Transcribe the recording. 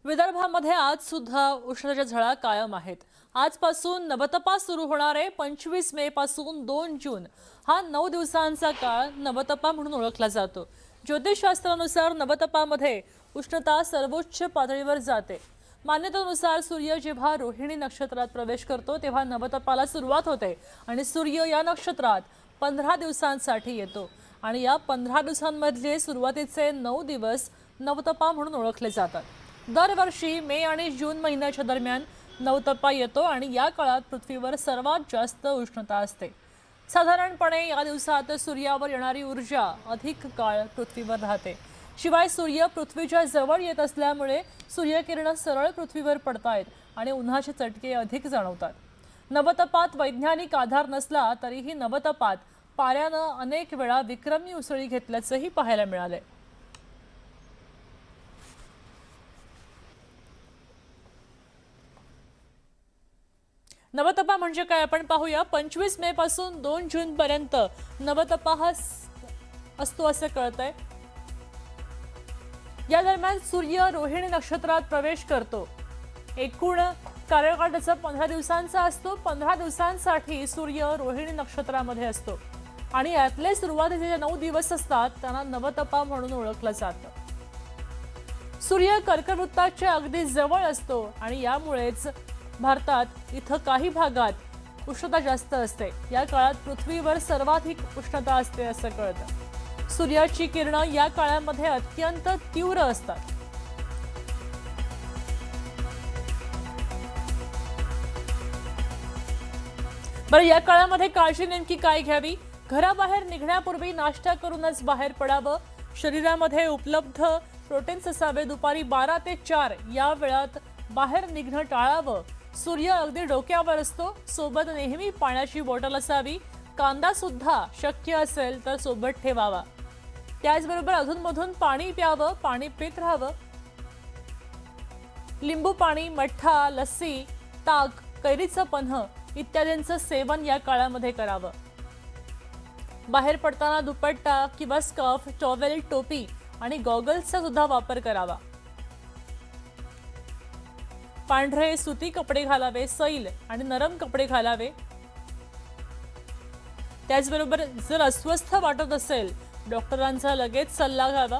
विदर्भामध्ये आज सुद्धा उष्णतेच्या झळा कायम आहेत। आजपासून नवतपा सुरू होणार आहे। 25 मे पासून 2 जून हा 9 दिवसांचा काळ नवतपा म्हणून ओळखला जातो। ज्योतिषशास्त्रानुसार नवतपामध्ये उष्णता सर्वोच्च पातळीवर जाते। मान्यतेनुसार सूर्य जेव्हा रोहिणी नक्षत्रात प्रवेश करतो तेव्हा नवतपाला सुरुवात होते आणि सूर्य या नक्षत्रात 15 दिवसांसाठी येतो आणि या 15 दिवसांमधले सुरुवातीचे 9 दिवस नवतपा म्हणून ओळखले जातात। दरवर्षी मे आणि जून महिन्याच्या दरम्यान नवतपा येतो आणि या काळात पृथ्वीवर सर्वात जास्त उष्णता असते। साधारणपणे या दिवसात सूर्यावर येणारी ऊर्जा अधिक काळ पृथ्वीवर राहते। शिवाय सूर्य पृथ्वीच्या जवळ येत असल्यामुळे सूर्यकिरण सरळ पृथ्वीवर पडतायत आणि उन्हाचे चटके अधिक जाणवतात। नवतपात वैज्ञानिक आधार नसला तरीही नवतपात पाऱ्यानं अनेक वेळा विक्रमी उसळी घेतल्याचंही पाहायला मिळाले। नवतपा म्हणजे काय आपण पाहूया। 25 मे पासून 2 जून पर्यंत नवतपा हा असतो असं कळतंय। या दरम्यान सूर्य रोहिणी नक्षत्रात प्रवेश करतो। एकूण कार्यकाळ त्याचा 15 दिवसांचा असतो। 15 दिवसांसाठी सूर्य रोहिणी नक्षत्रामध्ये असतो आणि यातले सुरुवातीचे जे 9 दिवस असतात त्यांना नवतपा म्हणून ओळखलं जातं। सूर्य कर्कवृत्ताच्या अगदी जवळ असतो आणि यामुळेच भारतात इथं काही भागात उष्णता जास्त असते। या काळात पृथ्वीवर सर्वाधिक उष्णता असते असं कळतं। सूर्याची किरणं या काळामध्ये अत्यंत तीव्र असतात। बरं, या काळामध्ये काळजी नेमकी काय घ्यावी? घराबाहेर निघण्यापूर्वी नाश्ता करूनच बाहेर पडावं। शरीरामध्ये उपलब्ध प्रोटीन्स असावे। दुपारी 12 ते 4 या वेळात बाहेर निघणं टाळावं। सूर्य अगदी डोक्यावर असतो। सोबत नेहमी पाण्याची बॉटल असावी। कांदा सुद्धा शक्य असेल तर सोबत ठेवावा। त्याचबरोबर अधूनमधून पाणी प्यावं, पाणी पित राहावं। लिंबू पाणी, मठ्ठा, लस्सी, ताक, कैरीचं पन्ह इत्यादींचं सेवन या काळामध्ये करावं। बाहेर पडताना दुपट्टा किंवा स्कार्फ, टॉवेल, टोपी आणि गॉगल्सचा सुद्धा वापर करावा। पांढरे सुती कपडे घालावे। सैल आणि नरम कपडे घालावे। त्याचबरोबर जर अस्वस्थ वाटत असेल डॉक्टरांचा लगेच सल्ला घ्यावा।